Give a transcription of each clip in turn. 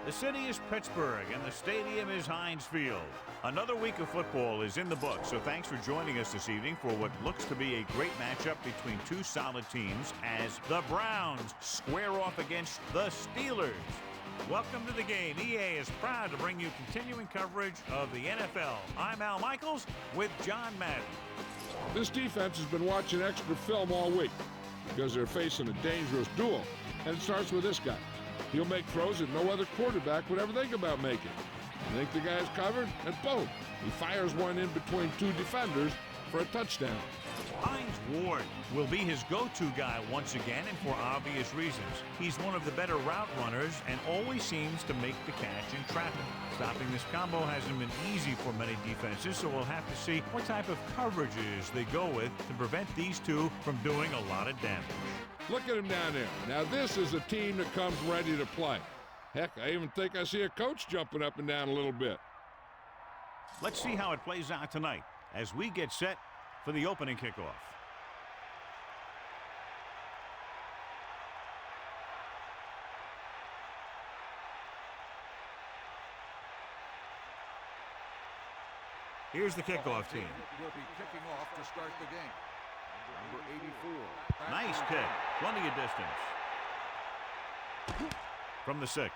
The city is Pittsburgh, and the stadium is Heinz Field. Another week of football is in the books, so thanks for joining us this evening for what looks to be a great matchup between two solid teams as the Browns square off against the Steelers. Welcome to the game. EA is proud to bring you continuing coverage of the NFL. I'm Al Michaels with John Madden. This defense has been watching extra film all week because they're facing a dangerous duel, and it starts with this guy. He'll make throws that no other quarterback would ever think about making. You think the guy's covered? And boom, he fires one in between two defenders for a touchdown. Hines Ward will be his go-to guy once again, and for obvious reasons. He's one of the better route runners and always seems to make the catch in traffic. Stopping this combo hasn't been easy for many defenses, so we'll have to see what type of coverages they go with to prevent these two from doing a lot of damage. Look at him down there. Now this is a team that comes ready to play. Heck, I even think I see a coach jumping up and down a little bit. Let's see how it plays out tonight as we get set for the opening kickoff. Here's the kickoff team. Will be kicking off to start the game. Number 84. Nice kick. Plenty of distance. From the 6.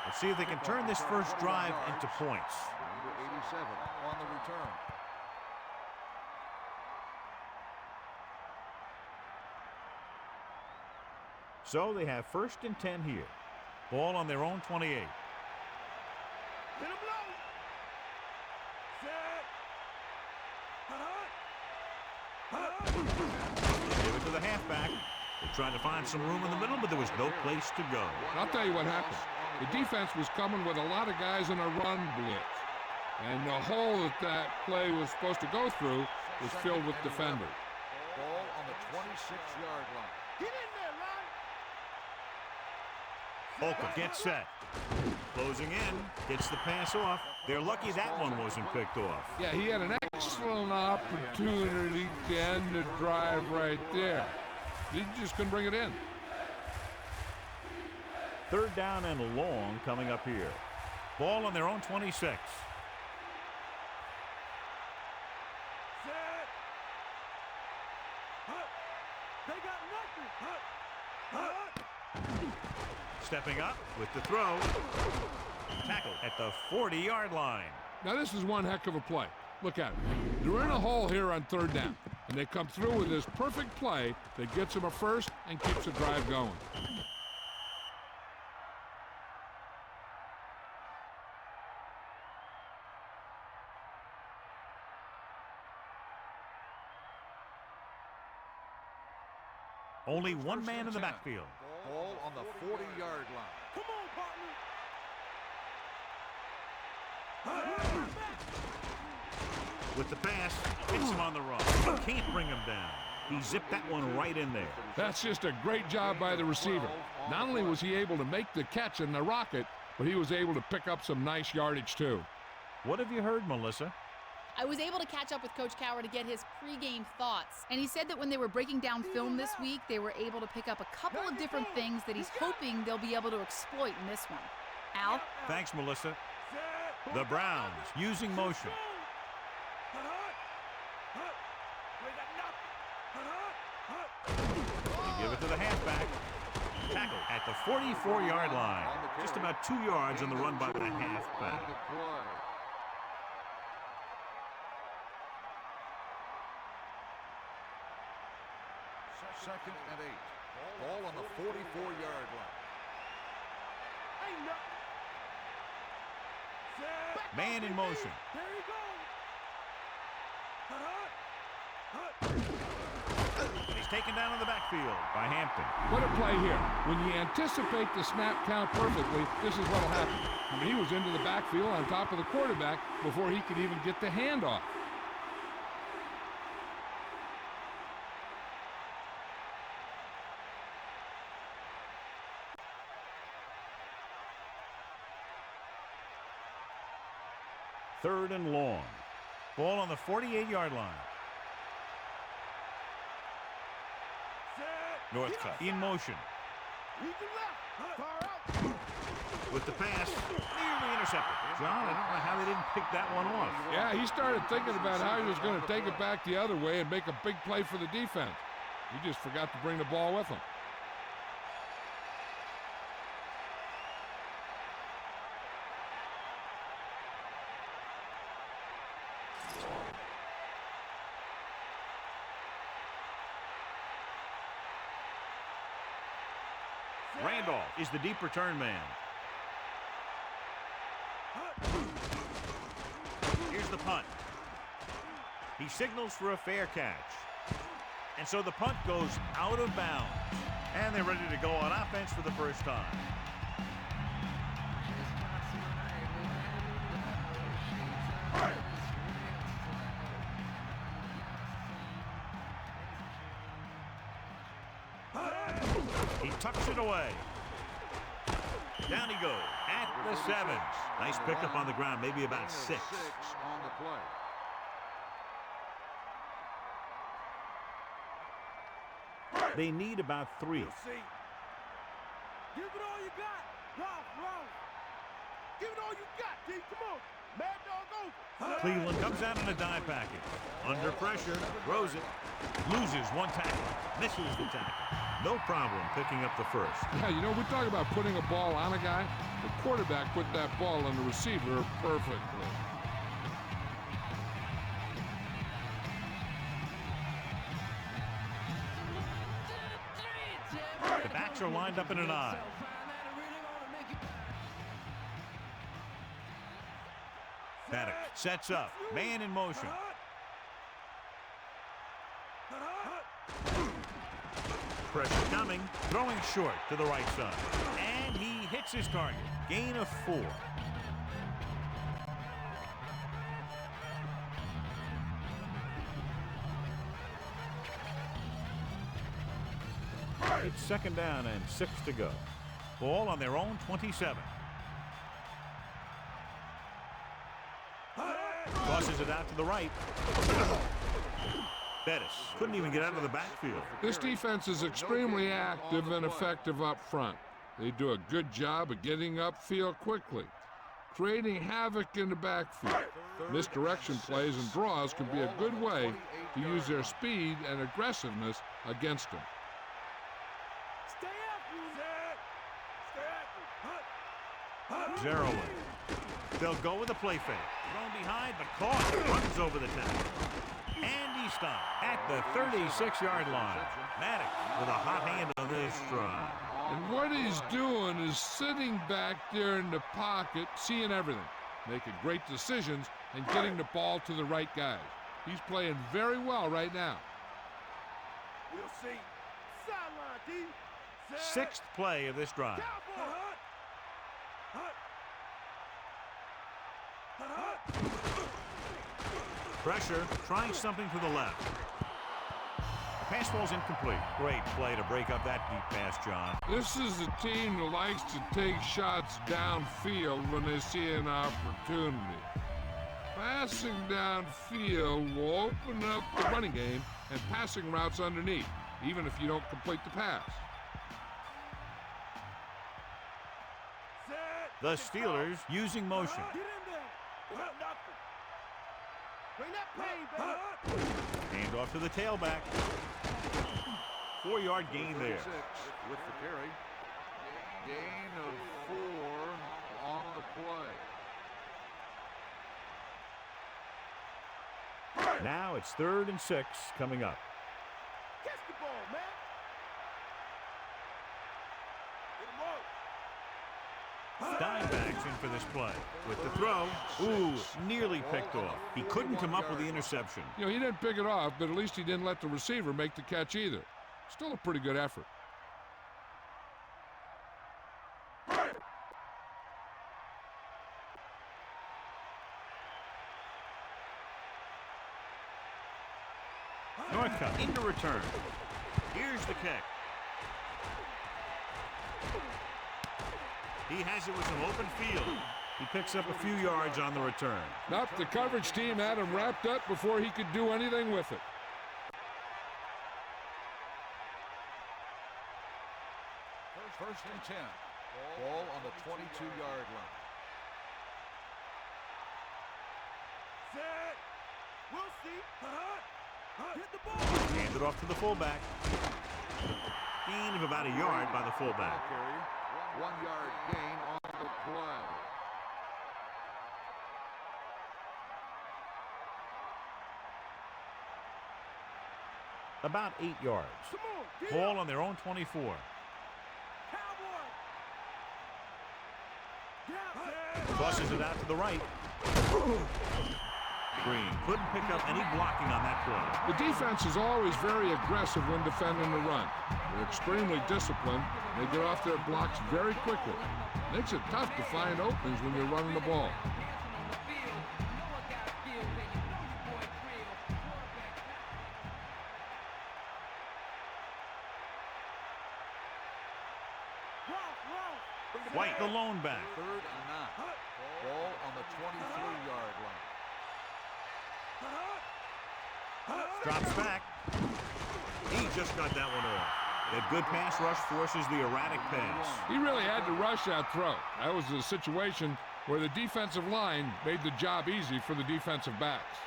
Let's see if they can turn this first drive into points. Number 87 on the return. So they have 1st and 10 here. Ball on their own 28. Hit him low. Set. Give it to the halfback. They tried to find some room in the middle, but there was no place to go. I'll tell you what happened. The defense was coming with a lot of guys in a run blitz. And the hole that play was supposed to go through was filled with defenders. Ball on the 26-yard line. Get in there, Ron. Holcomb gets set. Closing in. Gets the pass off. They're lucky that one wasn't picked off. Yeah, he had an excellent opportunity to end the drive right there. He just couldn't bring it in. 3rd down and long coming up here. Ball on their own 26. Set. They got nothing. Stepping up with the throw. Tackle at the 40-yard line. Now this is one heck of a play. Look at it. They're in a hole here on 3rd down, and they come through with this perfect play that gets them a first and keeps the drive going. Only one man in the backfield. Ball on the 40-yard line. Come on, partner. With the pass, hits him on the run. Can't bring him down. He zipped that one right in there. That's just a great job by the receiver. Not only was he able to make the catch in the rocket, but he was able to pick up some nice yardage too. What have you heard, Melissa? I was able to catch up with Coach Cowher to get his pregame thoughts, and he said that when they were breaking down film this week, they were able to pick up a couple of different things that he's hoping they'll be able to exploit in this one. Al? Thanks, Melissa. The Browns using motion. They give it to the halfback. Tackle at the 44-yard line. Just about 2 yards on the run by the halfback. 2nd and 8. Ball on the 44-yard line. Man in motion. There you go. He's taken down in the backfield by Hampton. What a play here. When you anticipate the snap count perfectly, this is what will happen. I mean, he was into the backfield on top of the quarterback before he could even get the handoff. Third and long. Ball on the 48-yard line. Northcutt in motion. With the pass, nearly intercepted. John, I don't know how they didn't pick that one off. Yeah, he started thinking about how he was going to take it back the other way and make a big play for the defense. He just forgot to bring the ball with him. Randolph is the deep return man. Here's the punt. He signals for a fair catch. And so the punt goes out of bounds. And they're ready to go on offense for the first time. He tucks it away. Down he goes at the 7. Nice pickup on the ground, maybe about 6. On the play. They need about 3. Give it all you got. Ralph. Give it all you got, D. Come on. Mad dog over. Cleveland comes out in a dime package. Under pressure, throws it, loses one tackle, misses the tackle. No problem picking up the first. Yeah, you know, we talk about putting a ball on a guy. The quarterback put that ball on the receiver perfectly. The backs are lined up in an I. Madden sets up, man in motion. Pressure coming, throwing short to the right side. And he hits his target. Gain of 4. It's 2nd down and 6 to go. Ball on their own 27. Tosses it out to the right. Bettis couldn't even get out of the backfield. This defense is extremely active and effective up front. They do a good job of getting upfield quickly, creating havoc in the backfield. Misdirection plays and draws can be a good way to use their speed and aggressiveness against them. Stay after him. Zero. They'll go with a play fake. Thrown behind, but caught. Runs over the tackle. And he stopped at the 36-yard line. Maddox with a hot hand on this drive. And what he's doing is sitting back there in the pocket, seeing everything, making great decisions, and getting the ball to the right guys. He's playing very well right now. We'll see. Sideline, D. 6th play of this drive. Pressure, trying something to the left. The pass falls incomplete. Great play to break up that deep pass, John. This is a team that likes to take shots downfield when they see an opportunity. Passing downfield will open up the running game and passing routes underneath, even if you don't complete the pass. The Steelers using motion. Get in there. Nothing. Bring that pain, baby. Hand off to the tailback. 4-yard gain there. 36 with the carry. Gain of 4 on the play. Now it's 3rd and 6 coming up. Catch the ball, man. Dimebacks in for this play. With the throw, ooh, nearly picked off. He couldn't come up with the interception. You know, he didn't pick it off, but at least he didn't let the receiver make the catch either. Still a pretty good effort. Northcutt into return. Here's the kick. He has it with some open field. He picks up a few yards on the return. Nope, the coverage team had him wrapped up before he could do anything with it. First and 10. Ball on the 22-yard line. Set. We'll see. Hit the ball. Hand it off to the fullback. Gain of about a yard by the fullback. Carry. 1-yard gain on the play. About 8 yards. Come on. Get Ball up. on their own 24. Cowboy. Down. Tosses it out to the right. Green couldn't pick up any blocking on that play. The defense is always very aggressive when defending the run. They're extremely disciplined. They get off their blocks very quickly. Makes it tough to find openings when you're running the ball. White, the lone back. 3rd and 9. Ball on the 23-yard line. Drops back. He just got that one off. That good pass rush forces the erratic pass. He really had to rush that throw. That was a situation where the defensive line made the job easy for the defensive backs.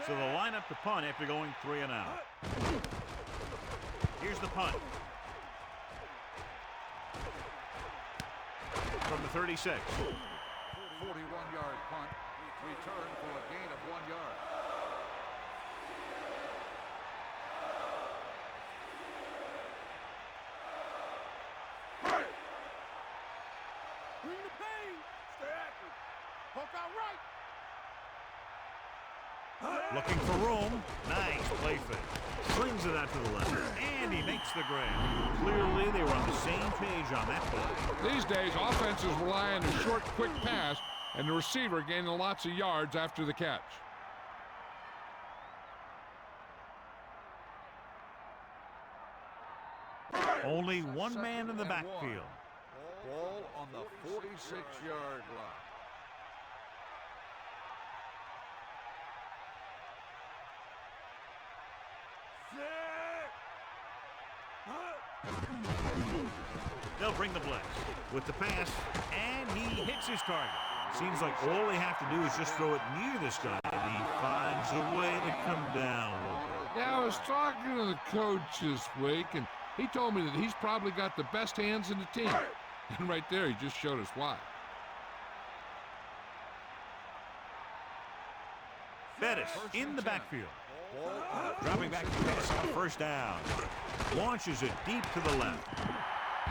So the lineup to punt after going 3 and out. Here's the punt. From the 36. 41-yard punt. Return for a gain of 1 yard. Bring the pain. Stay active. Poke out right. Looking for room. Nice play fake. Slings it out to the left. And he makes the grab. Clearly, they were on the same page on that play. These days, offenses rely on a short, quick pass and the receiver gaining lots of yards after the catch. Only one man in the 2nd and 1. backfield. Ball on the 46-yard line. They'll bring the blitz with the pass, and he hits his target. Seems like all they have to do is just throw it near this guy, and he finds a way to come down. Yeah, I was talking to the coach this week, and he told me that he's probably got the best hands in the team. And right there, he just showed us why. Bettis in the backfield. Dropping back to pass on 1st down. Launches it deep to the left.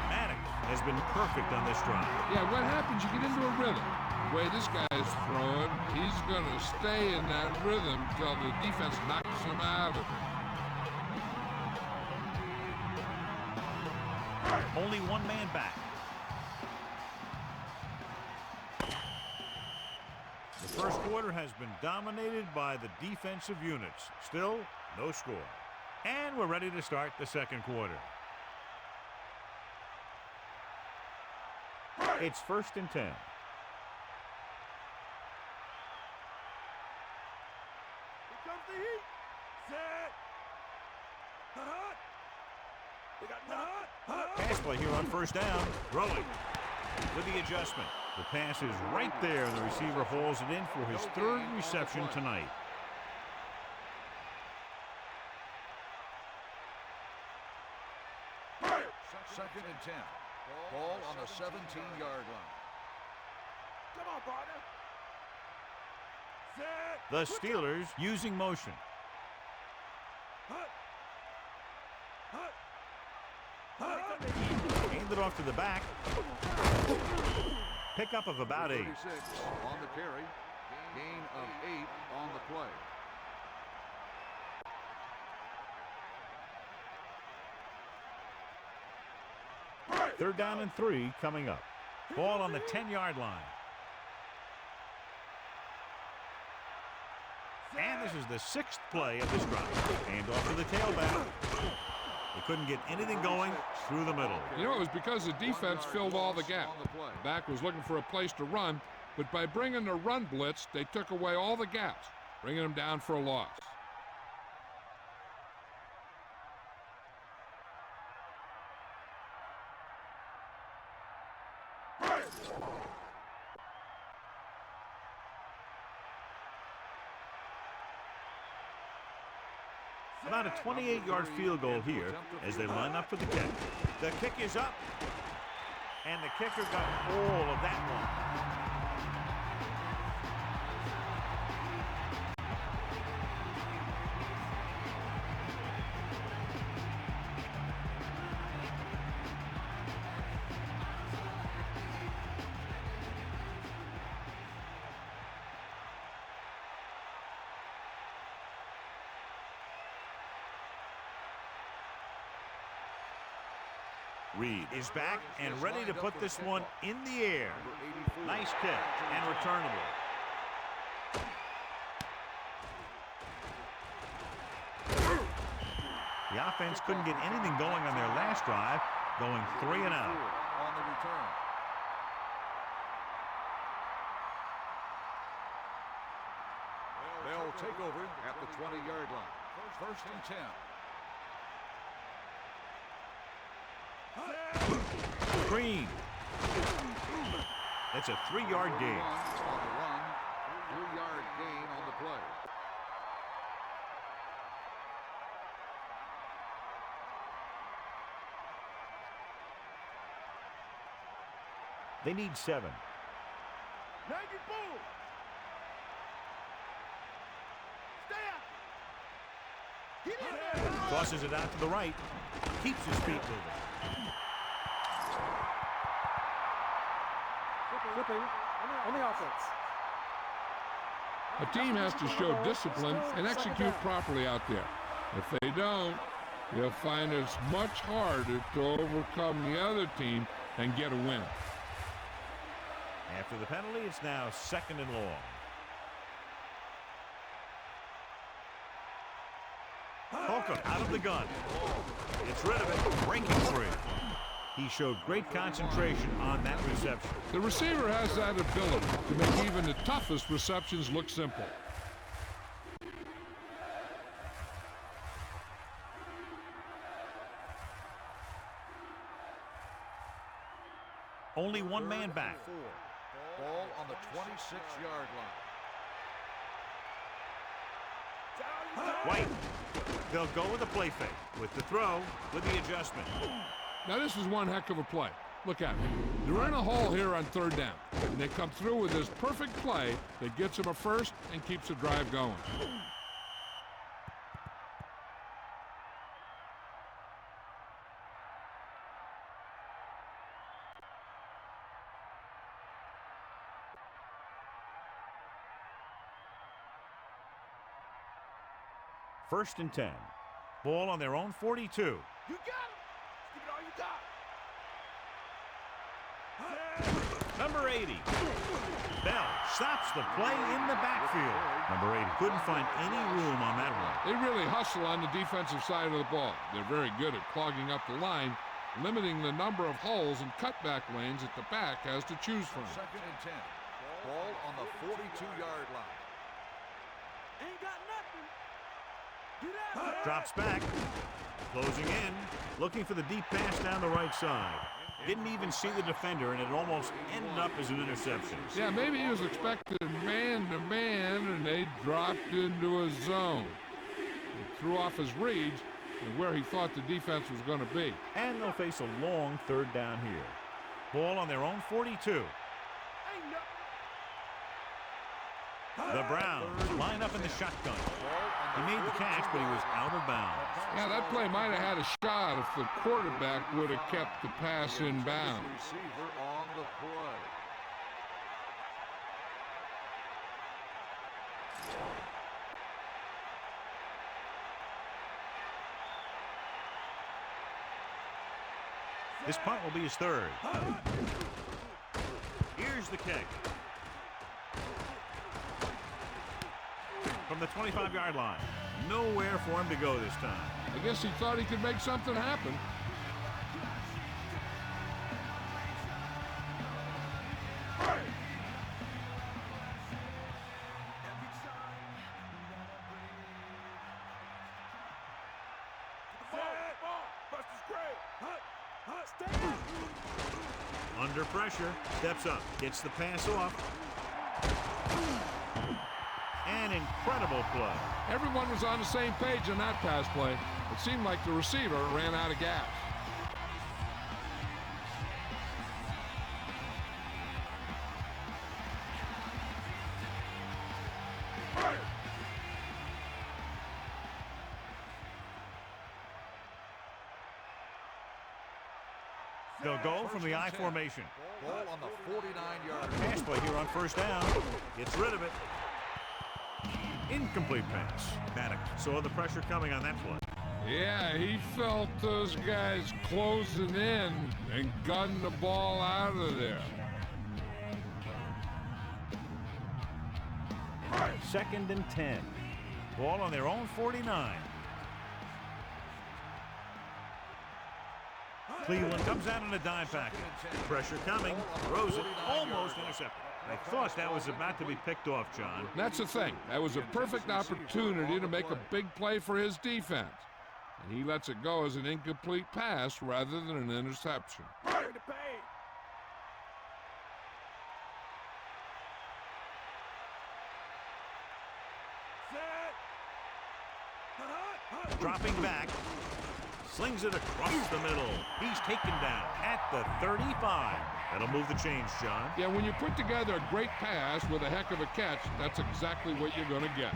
Madden has been perfect on this drive. Yeah, what happens? You get into a rhythm. The way this guy's throwing, he's going to stay in that rhythm until the defense knocks him out of it. Only one man back. The first quarter has been dominated by the defensive units. Still, no score. And we're ready to start the second quarter. It's 1st and 10. Here comes the heat. Set. They got Pass play here on 1st down. Throwing with the adjustment. The pass is right there, and the receiver hauls it in for his 3rd reception tonight. Second and 10. Ball on the 17-yard line. Come on, partner. Set. The Steelers using motion. Hand it off to the back. Pickup of about 8. 36 on the carry. Gain of 8 on the play. Third down and 3 coming up. Ball on the 10-yard line. And this is the 6th play of this drive. Hand off to the tailback. They couldn't get anything going through the middle. You know, it was because the defense filled all the gaps. The back was looking for a place to run, but by bringing the run blitz, they took away all the gaps, bringing them down for a loss. About a 28-yard field goal here as they line up for the kick. The kick is up, and the kicker got all of that one. Reed is back and ready to put this one in the air. Nice kick and returnable. The offense couldn't get anything going on their last drive, going 3 and out. On the return. They'll take over at the 20-yard line. First and 10. Green. That's a 3-yard gain. On the run, 3-yard gain on the play. They need 7. Now you boom. Stay out. Get in there. Tosses it out to the right. Keeps his feet moving. Flipping on the offense. A team has to show discipline and execute properly out there. If they don't, they'll find it's much harder to overcome the other team and get a win. After the penalty, it's now 2nd and long. Holcomb out of the gun. Gets rid of it, breaking free. He showed great concentration on that reception. The receiver has that ability to make even the toughest receptions look simple. Only one man back. Ball on the 26-yard line. White. They'll go with the play fake. With the throw, with the adjustment. Now this is one heck of a play. Look at it. They're in a hole here on 3rd down. And they come through with this perfect play that gets them a first and keeps the drive going. First and 10. Ball on their own 42. You got him. Give it all you got. Number 80. Bell stops the play in the backfield. Number 80 couldn't find any room on that one. They really hustle on the defensive side of the ball. They're very good at clogging up the line, limiting the number of holes and cutback lanes that the back has to choose from. 2nd and 10. Ball on the 42-yard line. Ain't got nothing. Get out. Drops back. Closing in. Looking for the deep pass down the right side. Didn't even see the defender, and it almost ended up as an interception. Yeah, maybe he was expecting man-to-man, and they dropped into a zone. He threw off his reads and where he thought the defense was going to be. And they'll face a long 3rd down here. Ball on their own 42. The Browns line up in the shotgun. He made the catch, but he was out of bounds. Yeah, that play might have had a shot if the quarterback would have kept the pass in bounds. Receiver on the play. This punt will be his 3rd. Here's the kick. From the 25-yard line. Nowhere for him to go this time. I guess he thought he could make something happen. Under pressure, steps up, gets the pass off. An incredible play. Everyone was on the same page on that pass play. It seemed like the receiver ran out of gas. They'll go from the I formation. Ball on the 49-yard line. Pass play here on first down. Gets rid of it. Incomplete pass. Madden saw the pressure coming on that play. Yeah, he felt those guys closing in and gunned the ball out of there. Second and 10. Ball on their own 49. Cleveland comes out in a dime package. Pressure coming. Throws it. Almost intercepted. I thought that was about to be picked off, John. That's the thing. That was a perfect opportunity to make a big play for his defense. And he lets it go as an incomplete pass rather than an interception. Dropping back. Slings it across the middle. He's taken down at the 35. That'll move the chains, John. Yeah, when you put together a great pass with a heck of a catch, that's exactly what you're going to get.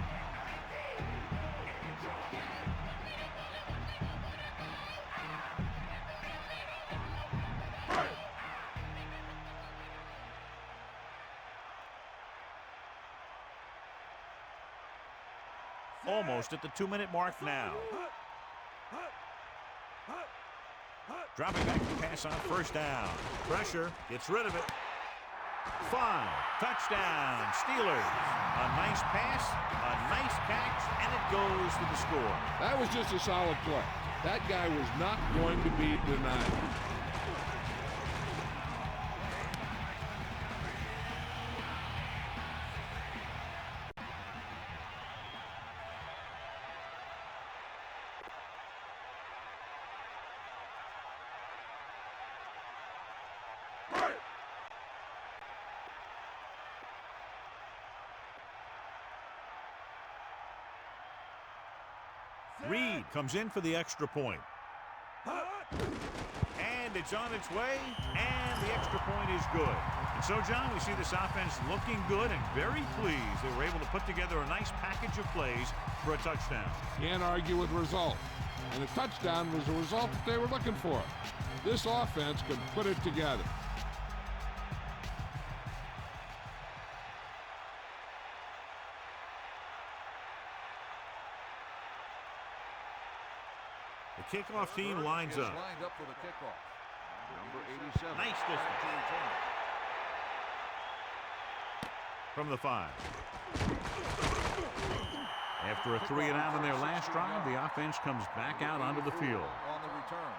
Almost at the 2-minute mark now. Dropping back to pass on first down. Pressure, gets rid of it. 5, touchdown, Steelers. A nice pass, a nice catch, and it goes for the score. That was just a solid play. That guy was not going to be denied. Reed comes in for the extra point. And it's on its way, and the extra point is good. And so, John, we see this offense looking good and very pleased they were able to put together a nice package of plays for a touchdown. Can't argue with results. And the touchdown was the result that they were looking for. This offense can put it together. The kickoff team lines up. Lined up for the kickoff. Number 87. Nice distance. From the 5. After a 3 and out on their last drive, the offense comes back out onto the field. On the return.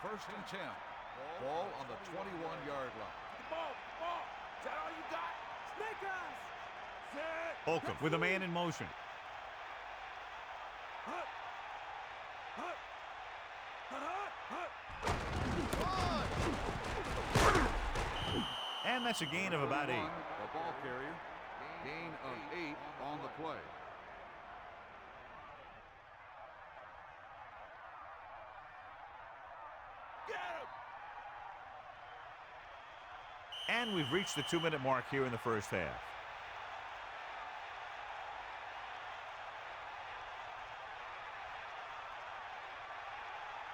First and 10. Ball on the 21-yard line. Ball. Is that all you got? Snake eyes. Set. Holcomb with a man in motion. And that's a gain of about 8. The ball carrier. Gain of 8 on the play. And we've reached the 2-minute mark here in the first half.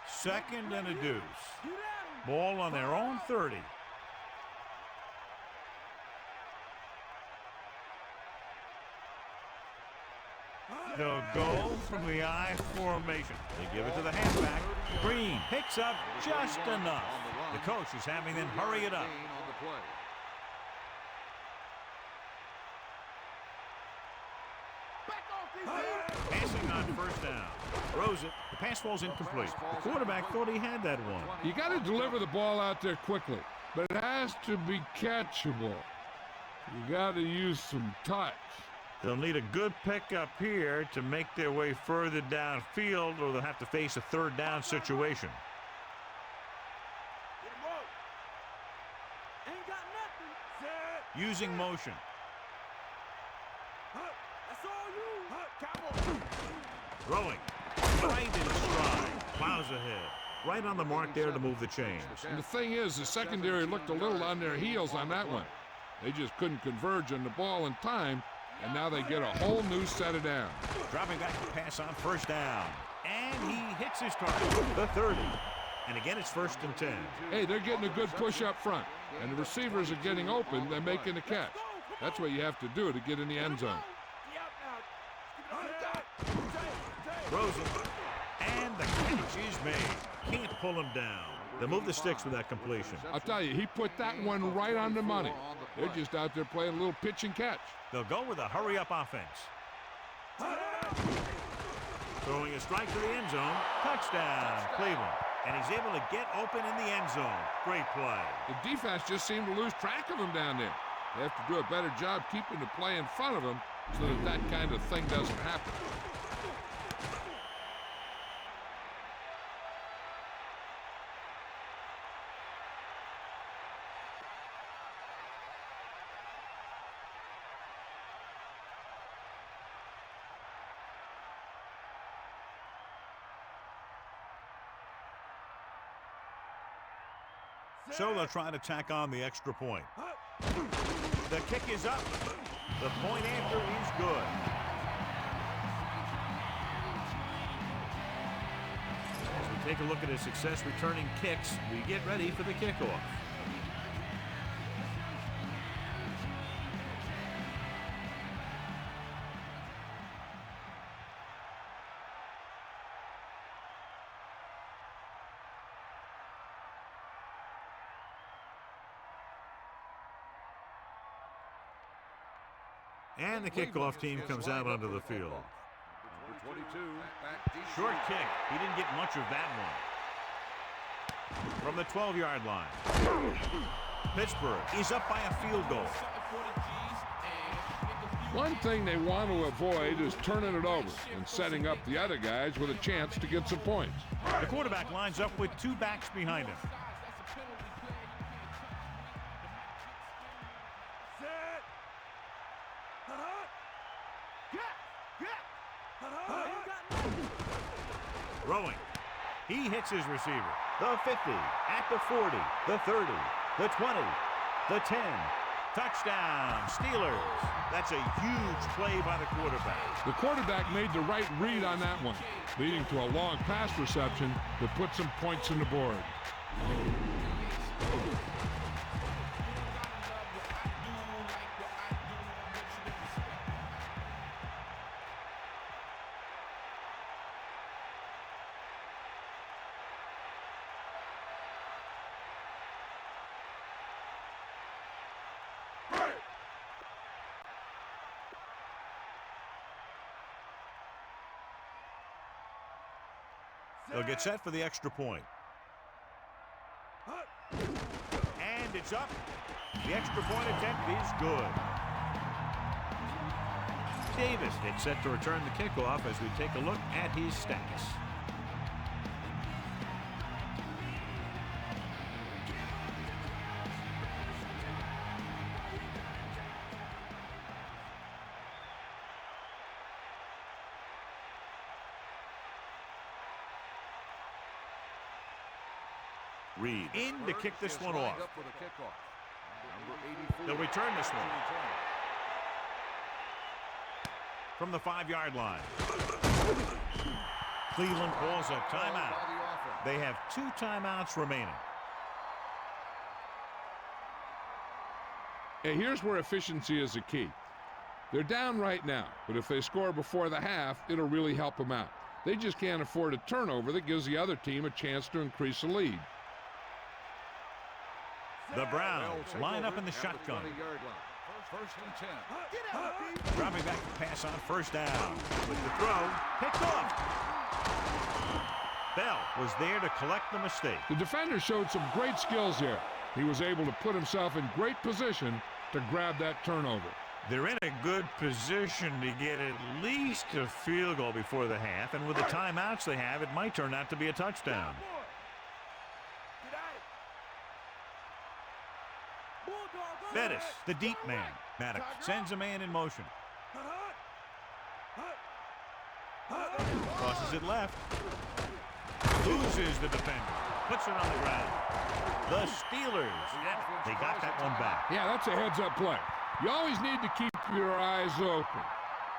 Second and a deuce. Ball on their own 30. They'll go from the I formation. They give it to the halfback. Green picks up just enough. The coach is having them hurry it up. Passing on first down. Throws it. The pass falls incomplete. The quarterback thought he had that one. You got to deliver the ball out there quickly, but it has to be catchable. You got to use some touch. They'll need a good pickup here to make their way further downfield, or they'll have to face a third down situation. Ain't got nothing. Set. Using motion. That's all you. Cowboy. Throwing. Right in stride. Plows ahead. Right on the mark there to move the chains. And the thing is, the secondary looked a little on their heels on that one. They just couldn't converge on the ball in time, and now they get a whole new set of downs. Dropping back to pass on first down. And he hits his target, the 30. And again, it's 1st and 10. Hey, they're getting a good push up front, and the receivers are getting open. They're making the catch. That's what you have to do to get in the end zone. Throws it. And the catch is made. Can't pull him down. They'll move the sticks with that completion. I'll tell you, he put that one right on the money. They're just out there playing a little pitch and catch. They'll go with a hurry-up offense. Throwing a strike to the end zone. Touchdown, Cleveland. And he's able to get open in the end zone. Great play. The defense just seemed to lose track of him down there. They have to do a better job keeping the play in front of him so that that kind of thing doesn't happen. So they'll try to tack on the extra point. The kick is up. The point after is good. As we take a look at his success returning kicks, we get ready for the kickoff. And the kickoff team comes out onto the field. Number 22. Short kick. He didn't get much of that one. From the 12-yard line. Pittsburgh is up by a field goal. One thing they want to avoid is turning it over and setting up the other guys with a chance to get some points. The quarterback lines up with two backs behind him. Throwing. He hits his receiver. The 50, at the 40, the 30, the 20, the 10. Touchdown, Steelers. That's a huge play by the quarterback. The quarterback made the right read on that one, leading to a long pass reception that put some points on the board. They'll get set for the extra point. And it's up. The extra point attempt is good. Davis gets set to return the kickoff as we take a look at his stats. Reed in to kick this one off. They'll return this one. From the 5-yard line. Cleveland calls a timeout. They have 2 timeouts remaining. Hey, here's where efficiency is the key. They're down right now, but if they score before the half, it'll really help them out. They just can't afford a turnover that gives the other team a chance to increase the lead. The Browns line up in the shotgun. First and 10. Dropping back to pass on first down. With the throw, picked off. Bell was there to collect the mistake. The defender showed some great skills here. He was able to put himself in great position to grab that turnover. They're in a good position to get at least a field goal before the half, and with the timeouts they have, it might turn out to be a touchdown. Bettis, the deep man. Maddox sends a man in motion. Crosses it left. Loses the defender. Puts it on the ground. The Steelers, they got that one back. Yeah, that's a heads-up play. You always need to keep your eyes open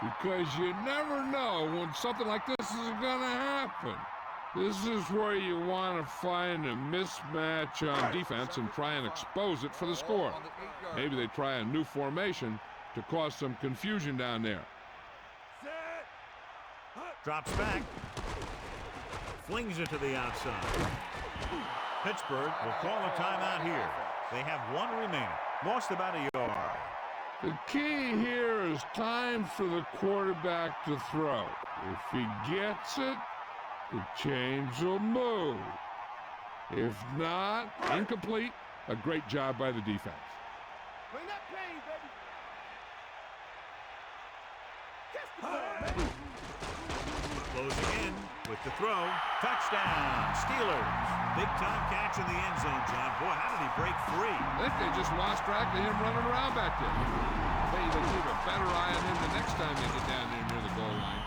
because you never know when something like this is going to happen. This is where you want to find a mismatch on defense and try and expose it for the score. Maybe they try a new formation to cause some confusion down there. Drops back. Flings it to the outside. Pittsburgh will call a timeout here. They have one remaining. Lost about a yard. The key here is time for the quarterback to throw. If he gets it, the chains will move. If not, incomplete. A great job by the defense. Bring that pain, baby. Catch the ball, baby. Closing in with the throw. Touchdown, Steelers. Big time catch in the end zone, John. Boy, how did he break free? I think they just lost track of him running around back there. Maybe they keep a better eye on him the next time they get down there near the goal line.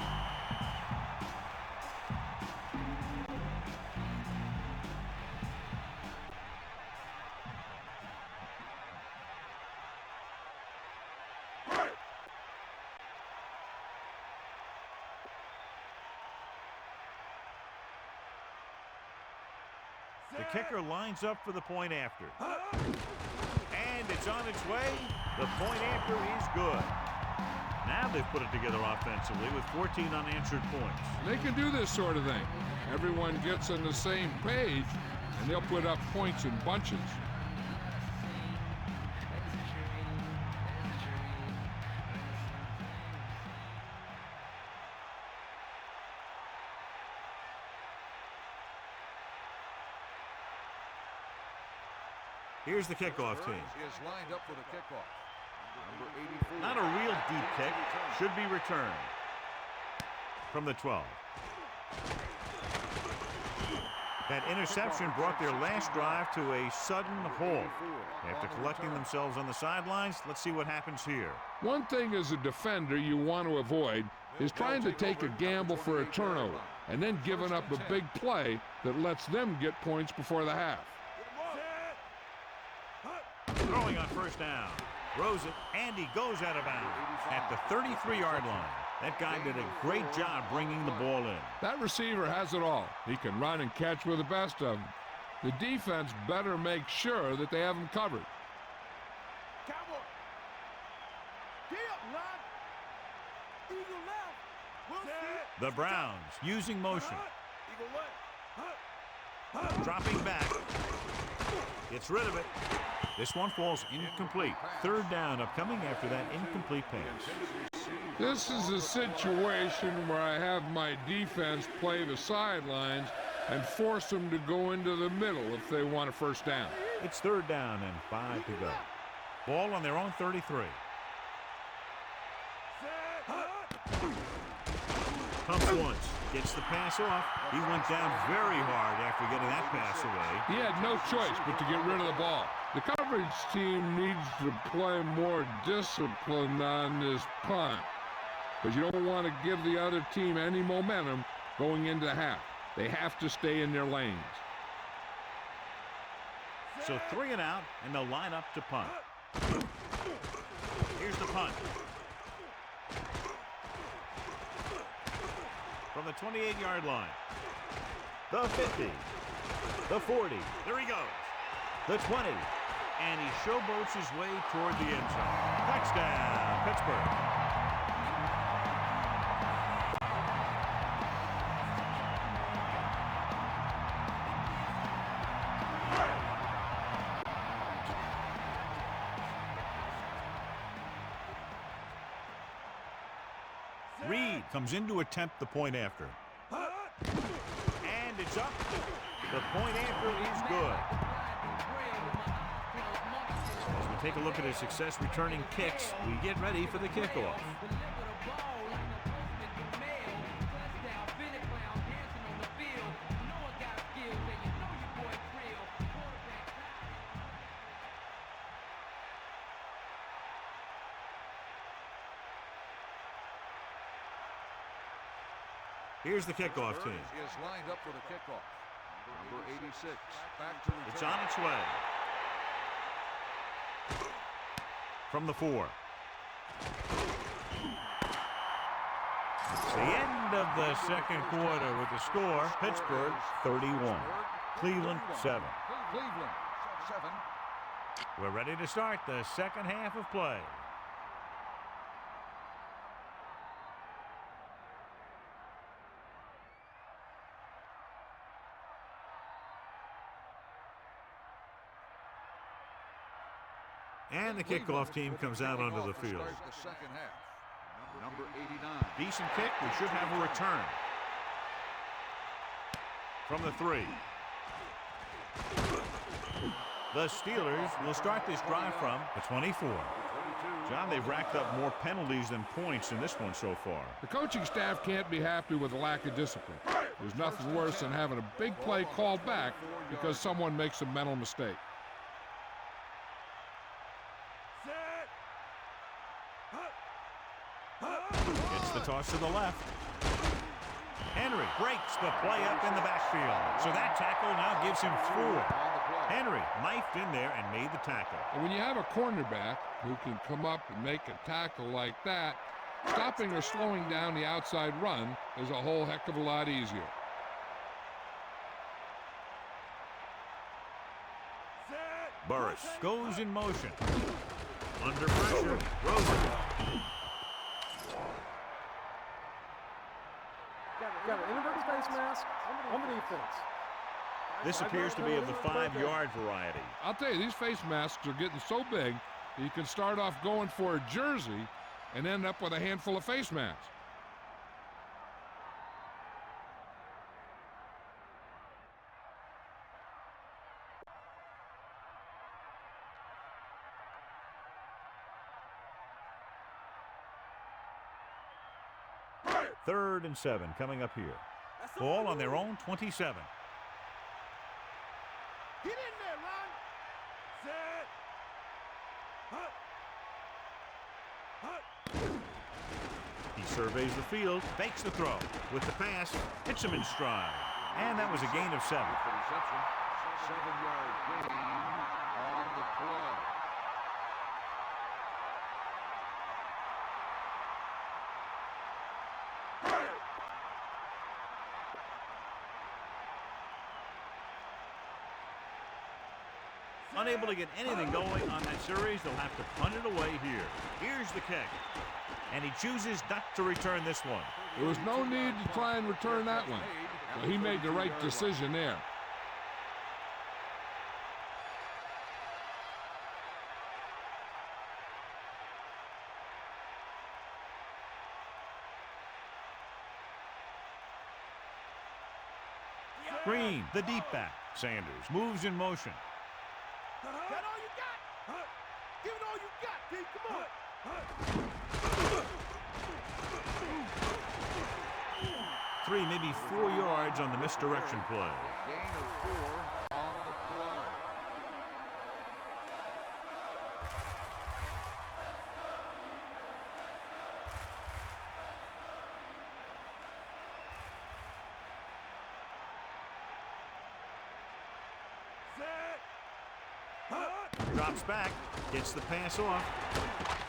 The kicker lines up for the point after. And it's on its way. The point after is good. Now they've put it together offensively with 14 unanswered points. They can do this sort of thing. Everyone gets on the same page, and they'll put up points in bunches. Here's the kickoff team. Is lined up for the kickoff. Number 84. Not a real deep kick. Should be returned from the 12. That interception brought their last drive to a sudden halt. After collecting themselves on the sidelines, let's see what happens here. One thing as a defender you want to avoid is trying to take a gamble for a turnover and then giving up a big play that lets them get points before the half. Throwing on first down. Throws it, and he goes out of bounds at the 33-yard line. That guy did a great job bringing the ball in. That receiver has it all. He can run and catch with the best of them. The defense better make sure that they have him covered. Cowboy. Get up, line. Eagle left. We'll see. The Browns using motion. Eagle left. Dropping back. Gets rid of it. This one falls incomplete. Third down upcoming after that incomplete pass. This is a situation where I have my defense play the sidelines and force them to go into the middle if they want a first down. It's third down and 5 to go. Ball on their own 33. Pumps once. Gets the pass off. He went down very hard after getting that pass away. He had no choice but to get rid of the ball. The coverage team needs to play more discipline on this punt, because you don't want to give the other team any momentum going into half. They have to stay in their lanes. So 3 and out, and they'll line up to punt. Here's the punt. From the 28-yard line. The 50. The 40. There he goes. The 20. And he showboats his way toward the end zone. Touchdown, Pittsburgh. Reed comes in to attempt the point after. And it's up. The point after is good. As we And take a look at his success returning kicks. We get ready for the kickoff. Here's the kickoff team. Is lined up for the kickoff. Number 86. Back to return. It's on its way. From the 4. It's the end of the second quarter with the score. Pittsburgh 31. Cleveland 7. Cleveland 7. We're ready to start the second half of play. And the kickoff team comes out onto the field. The second half. Number 89. Decent kick. We should have a return. From the 3. The Steelers will start this drive from the 24. John, they've racked up more penalties than points in this one so far. The coaching staff can't be happy with the lack of discipline. There's nothing worse than having a big play called back because someone makes a mental mistake. It's the toss to the left. Henry breaks the play up in the backfield. So that tackle now gives him 4. Henry knifed in there and made the tackle. And when you have a cornerback who can come up and make a tackle like that, stopping or slowing down the outside run is a whole heck of a lot easier. Burris goes in motion. Under pressure, Rosen. Got an inverted face mask on the defense. This appears to be of the 5-yard variety. I'll tell you, these face masks are getting so big that you can start off going for a jersey and end up with a handful of face masks. Third and 7 coming up here. Ball on their own 27. Get in there, Ron. Set. He surveys the field, fakes the throw. With the pass, hits him in stride. And that was a gain of 7. Reception. 7-yard gain on the play. Unable to get anything going on that series, they'll have to punt it away here. Here's the kick. And he chooses not to return this one. There was no need to try and return that one. So he made the right decision there. Green, the deep back. Sanders moves in motion. Got all you got. Give it all you got, D. Come on. 3, maybe 4 yards on the misdirection play. Gain of 4 on the play. Drops back, gets the pass off.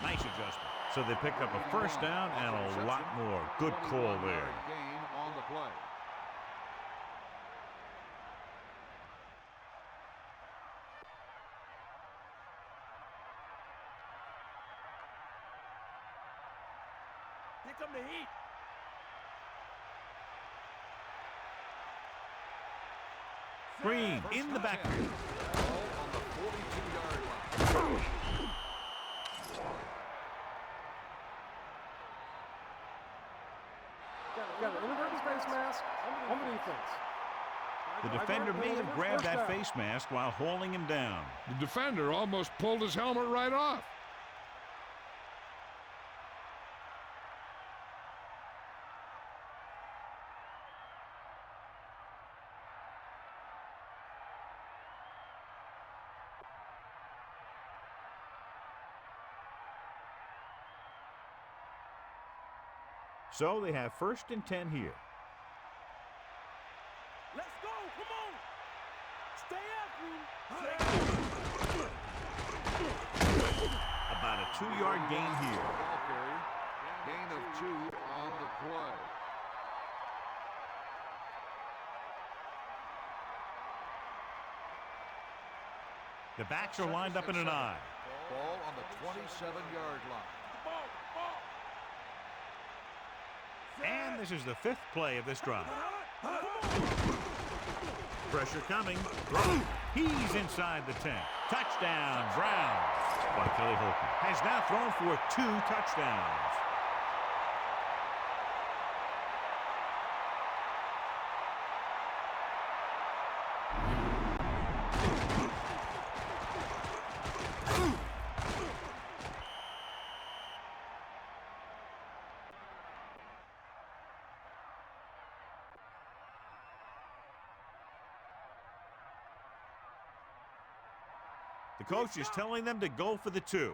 Nice adjustment. So they pick up a first down and a lot more. Good call there. Gain on the play. Here come the heat. Green in the backfield. Ball on the 42-yard line. Got an inverted face mask on the defense. The defender may have grabbed that face mask while hauling him down. The defender almost pulled his helmet right off. So they have 1st and 10 here. Let's go. Come on. Stay after him. About a 2-yard gain here. Ball carrier. Gain of 2 on the play. The backs are lined up in an I. Ball on the 27-yard line. And this is the 5th play of this drive. Pressure coming. Throw. He's inside the 10. Touchdown, Browns. By Kelly Holcomb. Has now thrown for 2 touchdowns. The coach is telling them to go for the 2.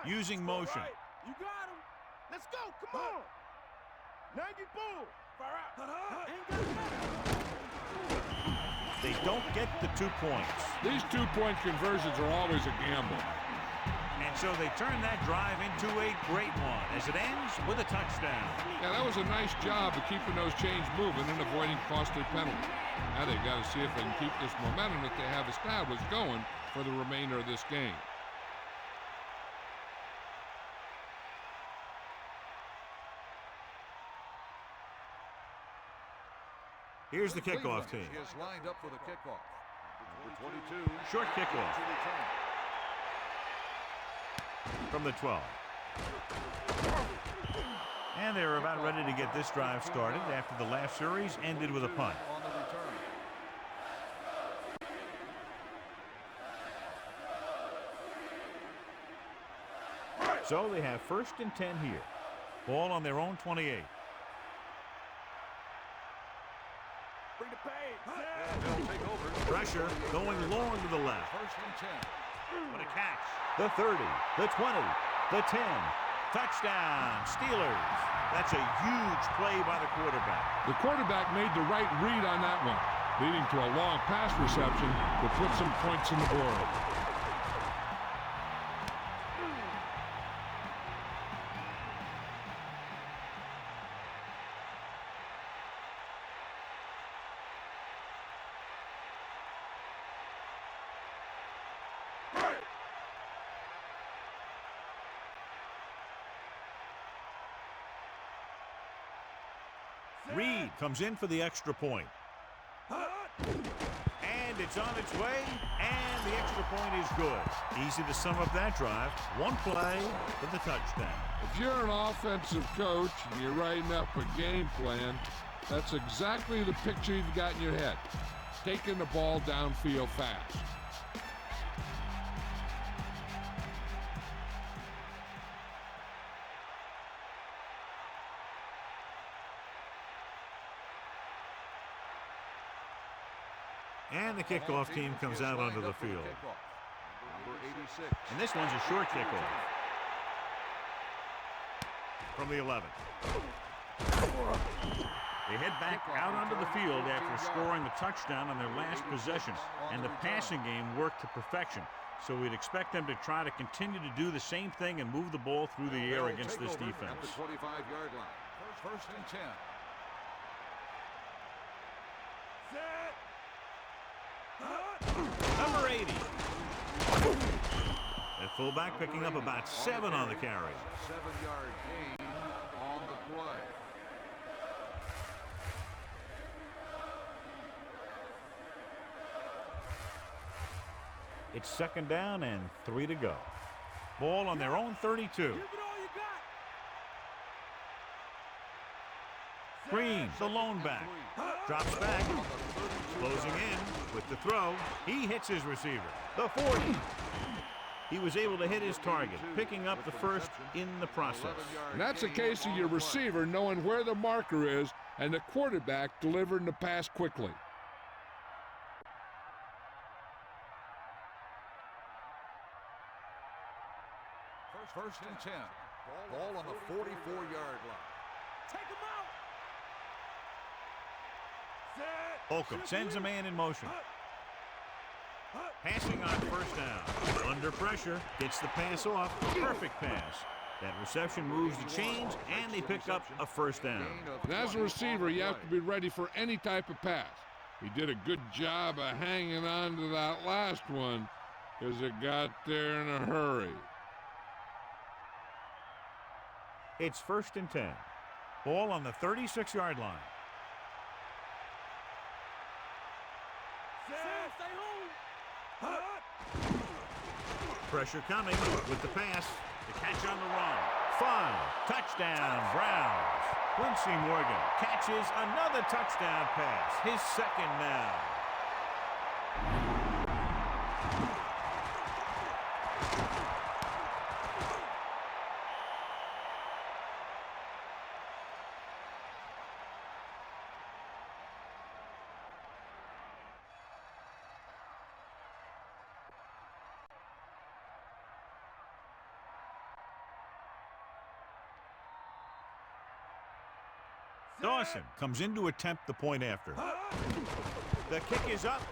Using motion. Right. You got him. Let's go. Come on. 90 bull. Far out. They don't get the 2 points. These 2-point conversions are always a gamble. And so they turn that drive into a great one as it ends with a touchdown. Yeah, that was a nice job of keeping those chains moving and avoiding costly penalties. Now they've got to see if they can keep this momentum that they have established going for the remainder of this game. Here's the kickoff team. Is lined up for the kickoff. Number 22. Short kickoff from the 12. And they're about ready to get this drive started after the last series ended with a punt. On the return. So they have 1st and 10 here. Ball on their own 28. Bring the pace. They'll take over. Pressure going long to the left. 1st and 10. What a catch. The 30, the 20, the 10. Touchdown, Steelers. That's a huge play by the quarterback. The quarterback made the right read on that one, leading to a long pass reception to put some points in the board. Reed comes in for the extra point. And it's on its way, and the extra point is good. Easy to sum up that drive. One play for the touchdown. If you're an offensive coach and you're writing up a game plan, that's exactly the picture you've got in your head. Taking the ball downfield fast. And the kickoff team comes out onto the field. Number 86. And this one's a short kickoff. From the 11. They head back out onto the field after scoring the touchdown on their last possession. And the passing game worked to perfection. So we'd expect them to try to continue to do the same thing and move the ball through the air against this defense. At the 25-yard line. 1st and 10. Number 80. That fullback picking up about 7 on the carry. 7-yard gain on the play. It's 2nd down and 3 to go. Ball on their own 32. Give it all you got. Green, the lone back. Drops back. Closing in with the throw. He hits his receiver. The 40. He was able to hit his target, picking up the first in the process. And that's a case of your receiver knowing where the marker is and the quarterback delivering the pass quickly. First and 10. Ball on the 44-yard line. Take him out. Set. Holcomb sends a man in motion. Passing on first down. Under pressure, gets the pass off. Perfect pass. That reception moves the chains, and they pick up a first down. And as a receiver, you have to be ready for any type of pass. He did a good job of hanging on to that last one because it got there in a hurry. It's first and 10. Ball on the 36-yard line. Stay home. Pressure coming with the pass. The catch on the run. 5. Touchdown, Browns. Quincy Morgan catches another touchdown pass. His second now. Dawson comes in to attempt the point after. The kick is up.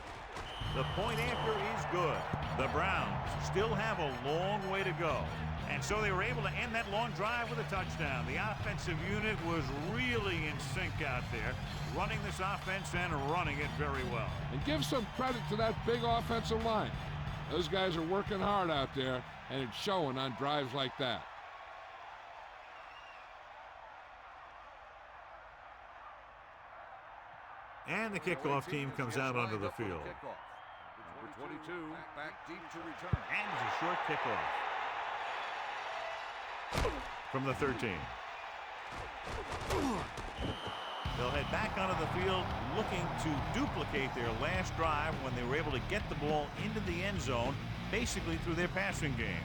The point after is good. The Browns still have a long way to go. And so they were able to end that long drive with a touchdown. The offensive unit was really in sync out there, running this offense and running it very well. And give some credit to that big offensive line. Those guys are working hard out there, and it's showing on drives like that. And the kickoff team comes out onto the field. Number 22 back deep to return. And it's a short kickoff from the 13. They'll head back onto the field looking to duplicate their last drive when they were able to get the ball into the end zone, basically through their passing game.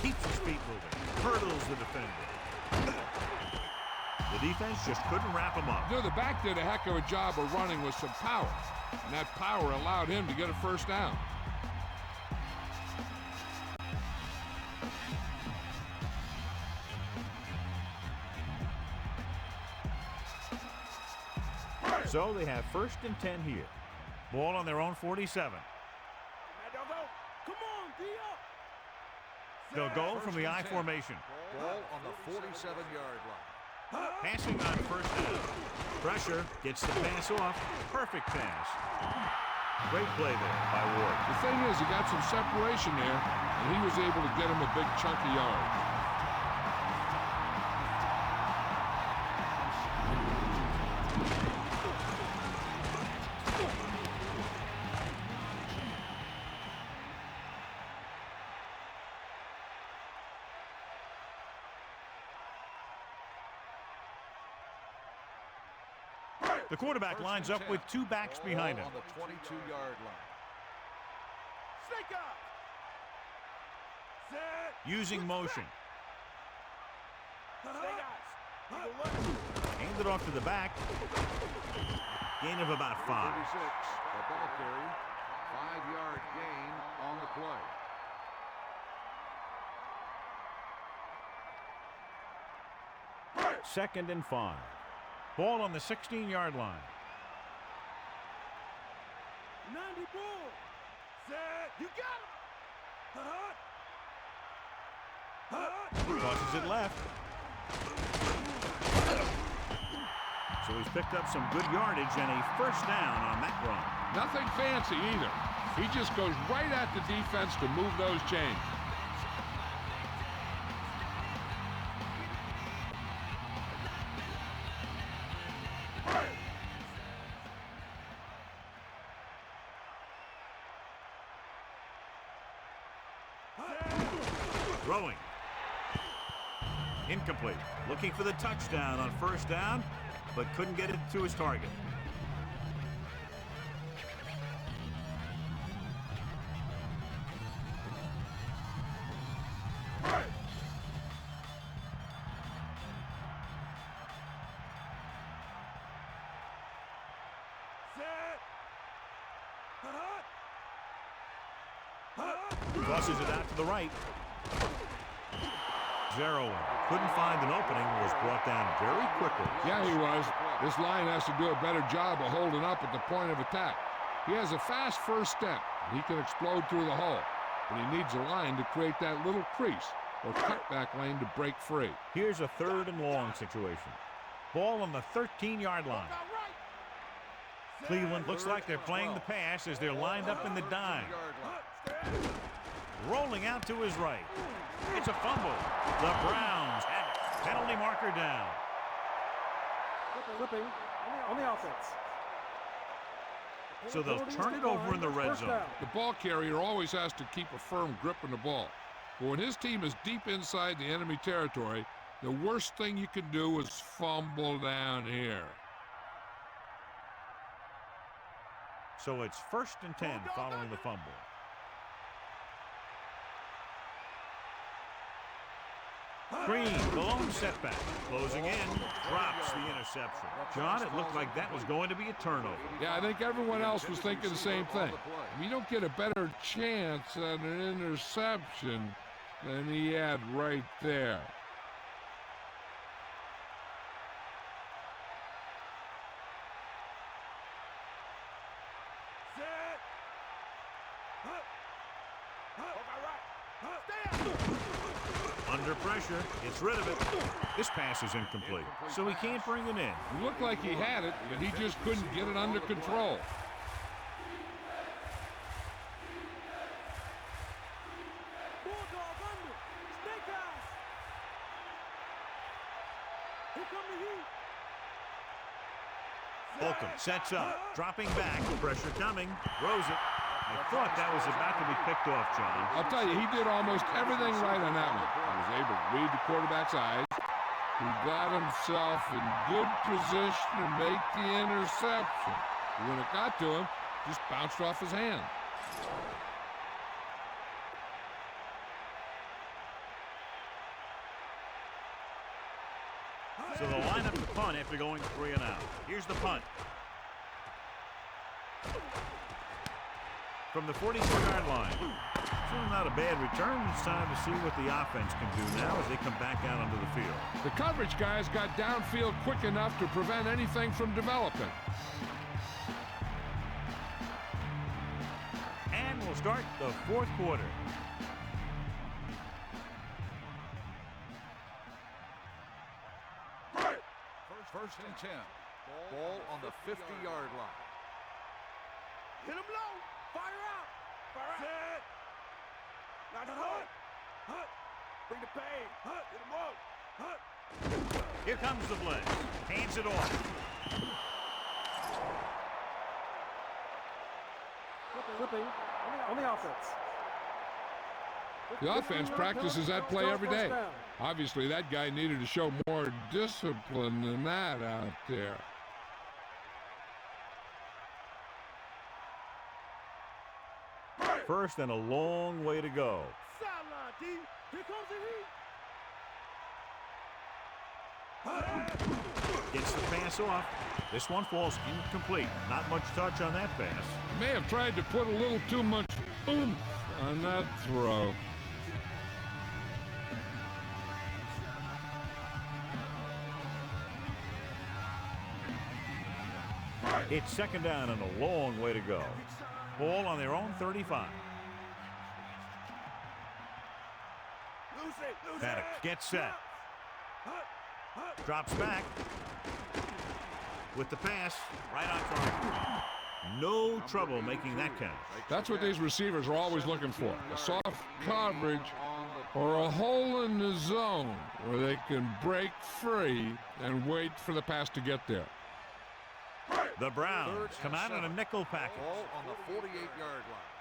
Keeps his feet moving, hurdles the defender. The defense just couldn't wrap him up. The back did a heck of a job of running with some power, and that power allowed him to get a first down. So they have first and 10 here. Ball on their own 47. Come on, D up. They'll go from the I formation. Ball on the 47-yard line. Passing on first down. Pressure, gets the pass off. Perfect pass. Great play there by Ward. The thing is, he got some separation there, and he was able to get him a big chunk of yards. The quarterback lines up with two backs behind him. On the 22-yard line. Snake up. Set. Using motion. Snake eyes. Eagle left. Hand it off to the back. Gain of about 5. 36, the ball carry. 5-yard gain on the play. Second and 5. Ball on the 16-yard line. 90 ball. Set. You got him. Tosses it left. So he's picked up some good yardage and a first down on that run. Nothing fancy either. He just goes right at the defense to move those chains. Throwing. Incomplete. Looking for the touchdown on first down, but couldn't get it to his target. Crosses it out to the right. Zeroing. Couldn't find an opening. Was brought down very quickly. Yeah, he was. This line has to do a better job of holding up at the point of attack. He has a fast first step. He can explode through the hole. But he needs a line to create that little crease or cutback lane to break free. Here's a 3rd and long situation. Ball on the 13-yard line. Cleveland looks like they're playing the pass as they're lined up in the dime. Rolling out to his right. It's a fumble. The Browns have it. Penalty marker down. Flipping on the offense. So they'll turn it over in the red zone. The ball carrier always has to keep a firm grip on the ball. But when his team is deep inside the enemy territory, the worst thing you can do is fumble down here. So it's 1st and 10 following the fumble. Green, the lone setback. Closing in, drops the interception. John, it looked like that was going to be a turnover. Yeah, I think everyone else was thinking the same thing. You don't get a better chance at an interception than he had right there. Under pressure, gets rid of it. This pass is incomplete, so he can't bring it in. It looked like he had it, but he just couldn't get it under control. Holcomb sets up, dropping back, pressure coming, throws it. I thought that was about to be picked off, John. I'll tell you, he did almost everything right on that one. He was able to read the quarterback's eyes. He got himself in good position to make the interception. When it got to him, just bounced off his hand. So they'll line up the punt after going 3 and out. Here's the punt. From the 42-yard line. Still not a bad return. It's time to see what the offense can do now as they come back out onto the field. The coverage guys got downfield quick enough to prevent anything from developing. And we'll start the 4th quarter. First and 10. Ball on the 50-yard line. Hit him low. Fire out. Fire out. Set. Now the hut. Hut. Bring the pain. Hut. Hit him up. Hut. Here comes the blitz. Hands it off. Flipping on the offense. The offense practices that play every day. Obviously, that guy needed to show more discipline than that out there. First and a long way to go. Sideline, D. Here comes the heat. Gets the pass off. This one falls incomplete. Not much touch on that pass. May have tried to put a little too much oomph on that throw. It's 2nd down and a long way to go. Ball on their own 35. Paddock gets set. Drops back. With the pass, right on target. No trouble making that catch. That's what these receivers are always looking for. A soft coverage or a hole in the zone where they can break free and wait for the pass to get there. The Browns come out in a nickel package. Ball on the 48-yard line.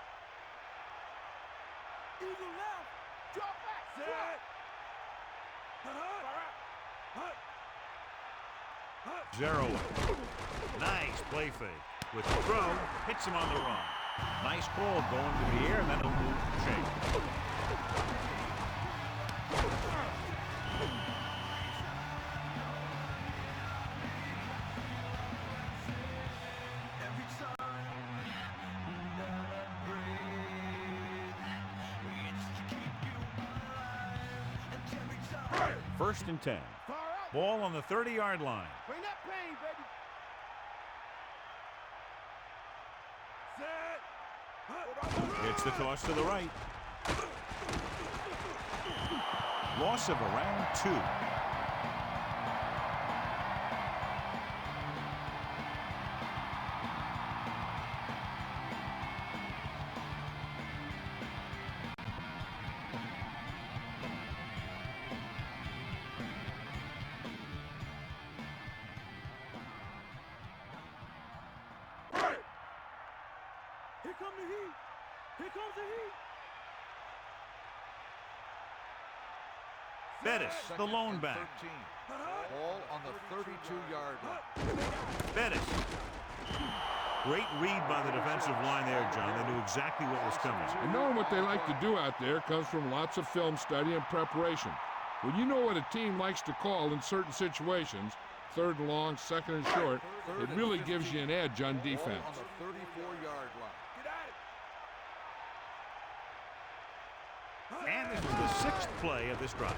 Eagle left. Drop back. Zero. Nice play fake. With the throw, hits him on the run. Nice ball going to the air, and then he'll move to shake. First and 10. Ball on the 30-yard line. Bring that pain, baby. It's the toss to the right. Loss of around 2. Here comes the heat. Here comes the heat. Bettis, the lone back. 13. Ball on the 32-yard line. Bettis. Great read by the defensive line there, John. They knew exactly what was coming. And knowing what they like to do out there comes from lots of film study and preparation. When you know what a team likes to call in certain situations, 3rd and long, 2nd and short, it really gives you an edge on defense. Ball on the 34-yard line. And this is the 6th play of this drive.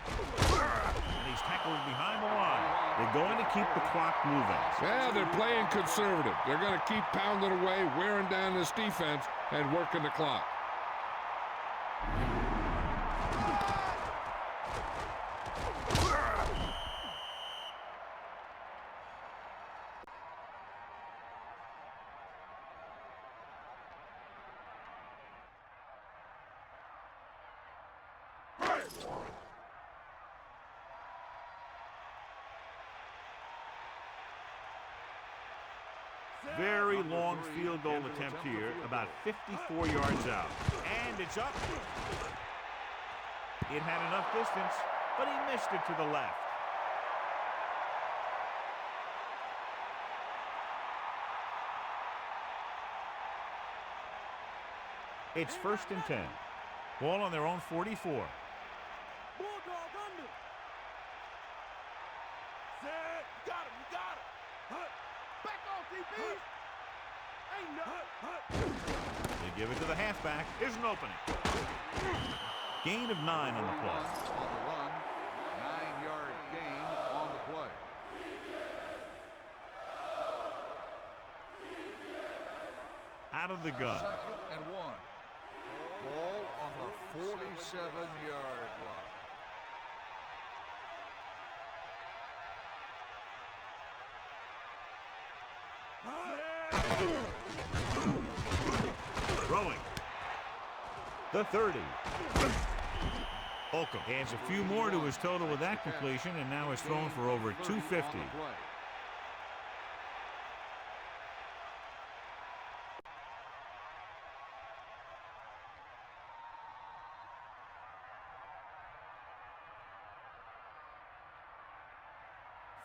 And he's tackled behind the line. They're going to keep the clock moving. Yeah, they're playing conservative. They're going to keep pounding away, wearing down this defense, and working the clock. Very long field goal attempt here, about 54 yards out. And it's up. It had enough distance, but he missed it to the left. It's 1st and 10. Ball on their own 44. Bulldog under. Set. You got him. You got him. Back off, DB. Ain't nothing. They give it to the halfback. Here's an opening. Gain of 9 on the play. On the run, 9-yard gain on the play. Out of the gun. 2nd and 1. Ball on the 47-yard line. Throwing. The 30. Holcomb adds a few more to his total with that completion and now has thrown for over 250.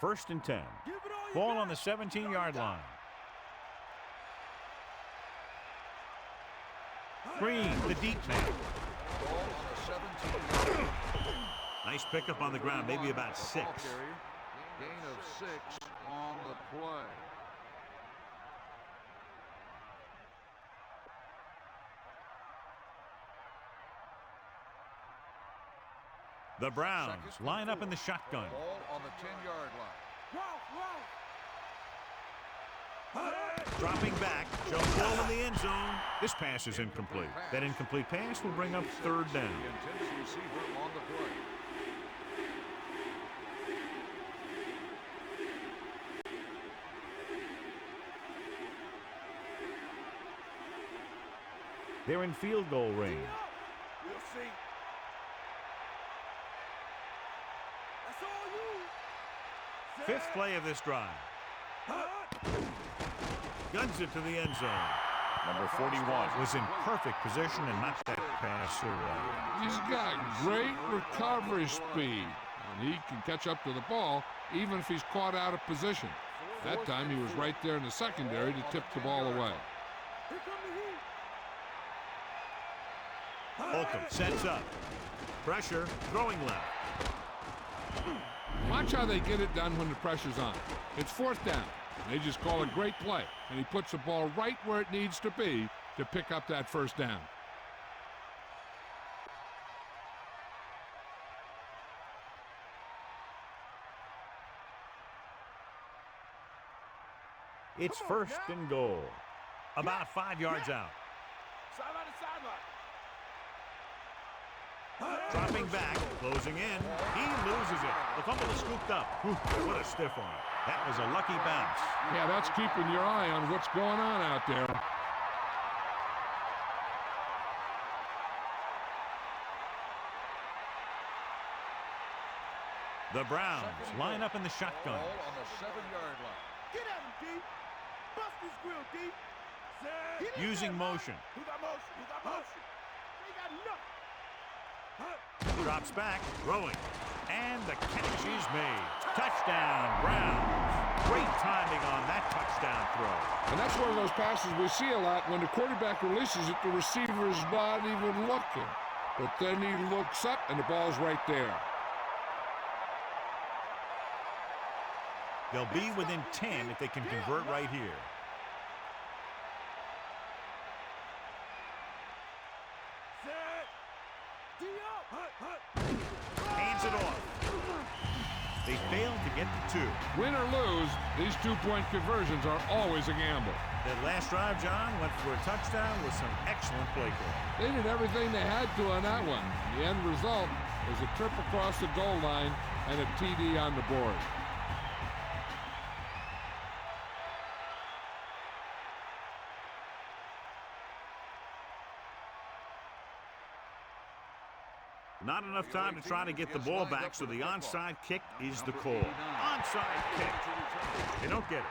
First and 10. Ball on the 17-yard line. Green, the deep man. Ball on the 17-yard line. Nice pickup on the ground, maybe about 6. Gain of 6 on the play. The Browns line up in the shotgun. Ball on the 10-yard line. Dropping back, jump ball in the end zone. This pass is incomplete. That incomplete pass will bring up 3rd down. The intended receiver on the play. They're in field goal range. We'll see. That's all you. 5th play of this drive. Guns it to the end zone. Number 41 was in perfect position and knocked that pass away. He's got great recovery speed, and he can catch up to the ball even if he's caught out of position. That time he was right there in the secondary to tip the ball away. Holcomb sets up. Pressure, throwing left. Watch how they get it done when the pressure's on. It's fourth down. They just call a great play, and he puts the ball right where it needs to be to pick up that first down. It's first and goal. About 5 yards out. Sideline to sideline. Dropping back, closing in. He loses it. The fumble is scooped up. Whew, what a stiff arm. That was a lucky bounce. Yeah, that's keeping your eye on what's going on out there. The Browns line up in the shotgun. Ball on the 7-yard line. Get at him, D. Bust his grill, D. Set. Using motion. Who got motion? Who got motion? They got nothing. Drops back, throwing. And the catch is made. Touchdown, Browns. Great timing on that touchdown throw. And that's one of those passes we see a lot. When the quarterback releases it, the receiver is not even looking. But then he looks up, and the ball's right there. They'll be within 10 if they can convert right here. Set. D up. Hands it off. They failed to get the 2. Win or lose, these two-point conversions are always a gamble. That last drive, John, went for a touchdown with some excellent play call. They did everything they had to on that one. The end result was a trip across the goal line and a TD on the board. Not enough time to try to get the ball back, so the onside kick is the call. Onside kick. They don't get it.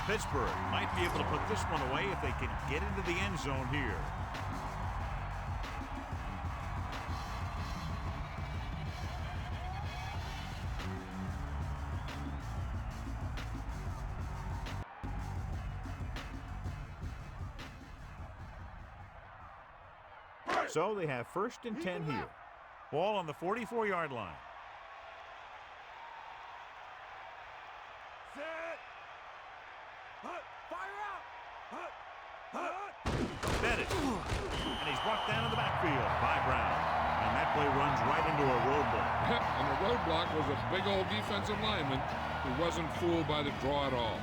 Pittsburgh might be able to put this one away if they can get into the end zone here. So they have first and 10 here. Ball on the 44-yard line. Set. Fire out. Bennett. And he's brought down in the backfield by Brown. And that play runs right into a roadblock. And the roadblock was a big old defensive lineman who wasn't fooled by the draw at all.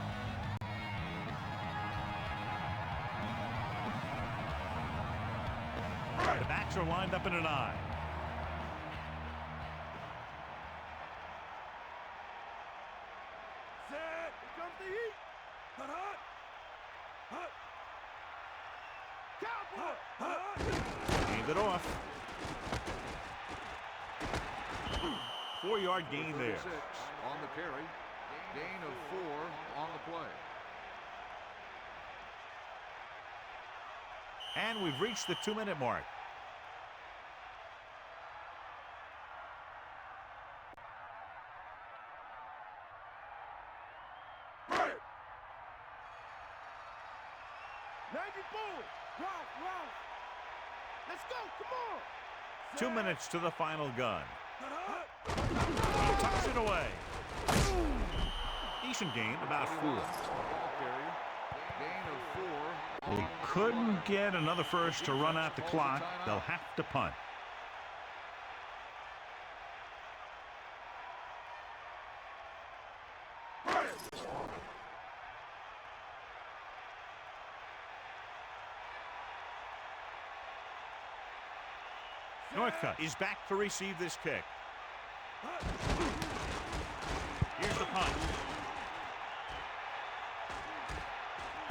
The backs are lined up in an I. Set. Here comes the heat. Cowboy. Gained it off. 4-yard gain there. 36 on the carry. Gain of 4 on the play. And we've reached the 2-minute mark. Let's go, come on. 2 minutes to the final gun. He tucks it away. Decent gain, about 4. Ball carrier. Gain of 4. They couldn't get another first to run out the clock. They'll have to punt. Northcutt is back to receive this kick. Here's the punt.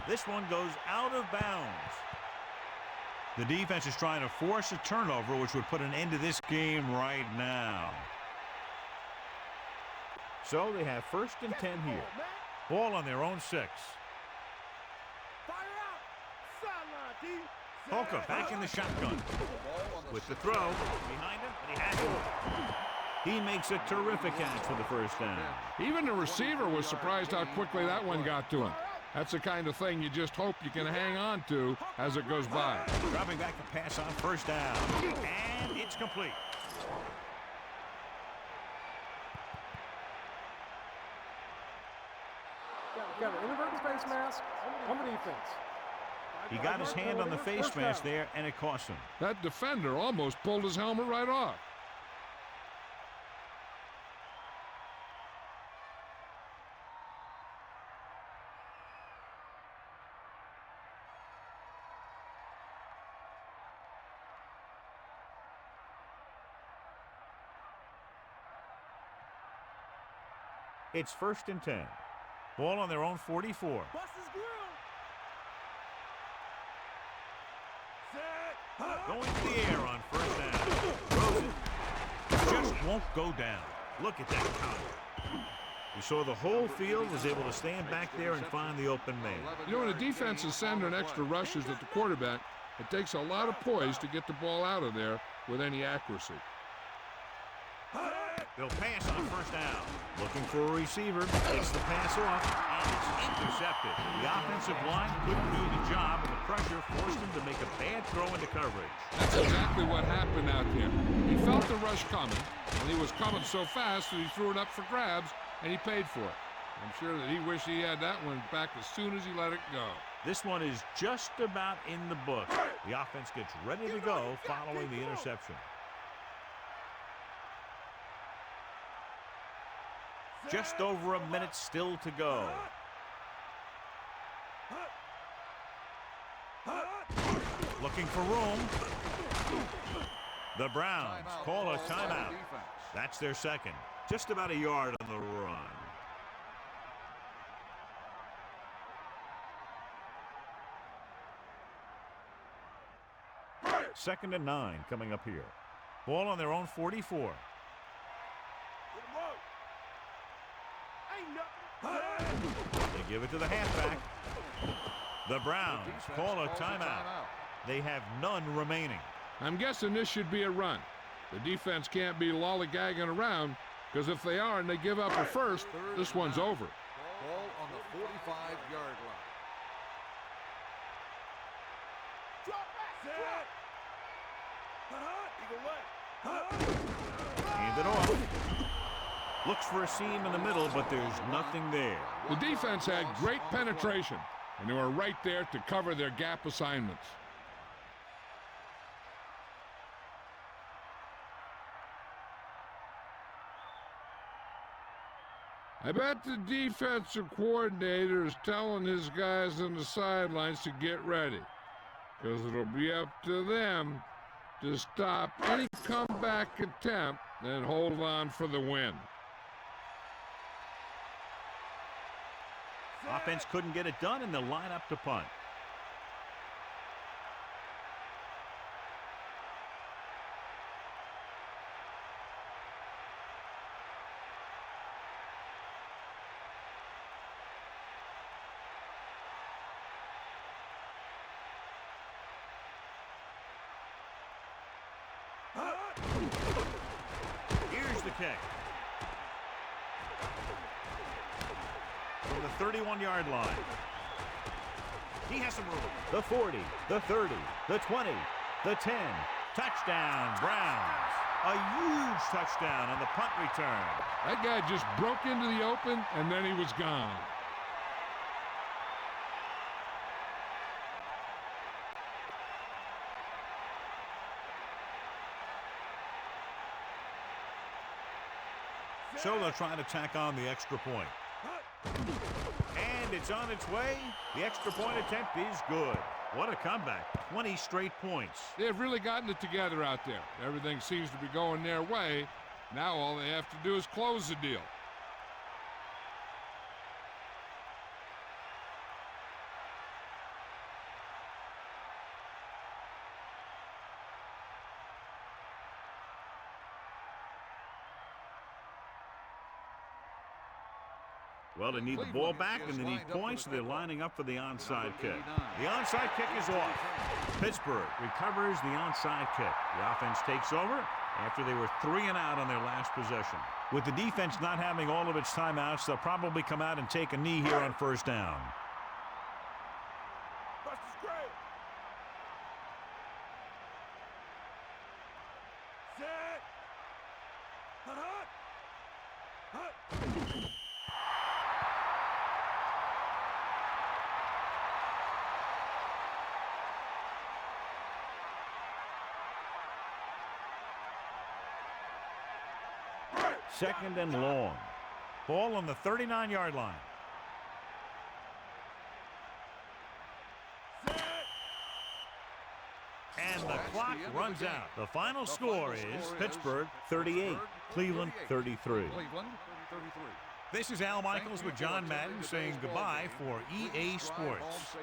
This one goes out of bounds. The defense is trying to force a turnover, which would put an end to this game right now. So they have first and 10 here. Ball on their own 6. Fire out. Sideline, D. Holker back in the shotgun. With the throw. Behind him, but he has it. He makes a terrific catch for the first down. Even the receiver was surprised how quickly that one got to him. That's the kind of thing you just hope you can hang on to as it goes by. Dropping back the pass on first down. And it's complete. Got an inadvertent face mask on the defense. He got his hand on the face mask there, and it cost him. That defender almost pulled his helmet right off. It's 1st and 10. Ball on their own 44. Bust his grill. Going to the air on first down. Throws it. Just won't go down. Look at that count. You saw the whole field was able to stand back there and find the open man. You know, when a defense is sending extra rushes at the quarterback, it takes a lot of poise to get the ball out of there with any accuracy. They'll pass on first down. Looking for a receiver. Takes the pass off, and it's intercepted. The offensive line couldn't do the job, and the pressure forced him to make a bad throw into coverage. That's exactly what happened out there. He felt the rush coming, and he was coming so fast that he threw it up for grabs, and he paid for it. I'm sure that he wished he had that one back as soon as he let it go. This one is just about in the book. The offense gets ready to go following the interception. Just over a minute still to go. Looking for room. The Browns call a timeout. That's their second. Just about a yard on the run. Second and 9 coming up here. Ball on their own 44. They give it to the halfback. The Browns call a timeout. They have none remaining. I'm guessing this should be a run. The defense can't be lollygagging around, because if they are and they give up a first, this one's over. Ball on the 45-yard line. Hand it off. Looks for a seam in the middle, but there's nothing there. The defense had great penetration, and they were right there to cover their gap assignments. I bet the defensive coordinator is telling his guys on the sidelines to get ready, because it'll be up to them to stop any comeback attempt and hold on for the win. Offense couldn't get it done, and they'll line up to punt. Here's the kick. From the 31-yard line. He has some room. The 40, the 30, the 20, the 10. Touchdown, Browns. A huge touchdown on the punt return. That guy just broke into the open, and then he was gone. So they're trying to tack on the extra point. And it's on its way. The extra point attempt is good. What a comeback. 20 straight points. They've really gotten it together out there. Everything seems to be going their way. Now all they have to do is close the deal. Well, they need the ball back and they need points, so they're lining up for the onside kick. The onside kick is off. Pittsburgh recovers the onside kick. The offense takes over after they were 3 and out on their last possession. With the defense not having all of its timeouts, they'll probably come out and take a knee here on first down. Buster's great. Set. Hut, hut. Hut. Second and long. Ball on the 39-yard line. And the clock runs out. The final score is Pittsburgh 38, Cleveland 33. This is Al Michaels with John Madden saying goodbye for EA Sports.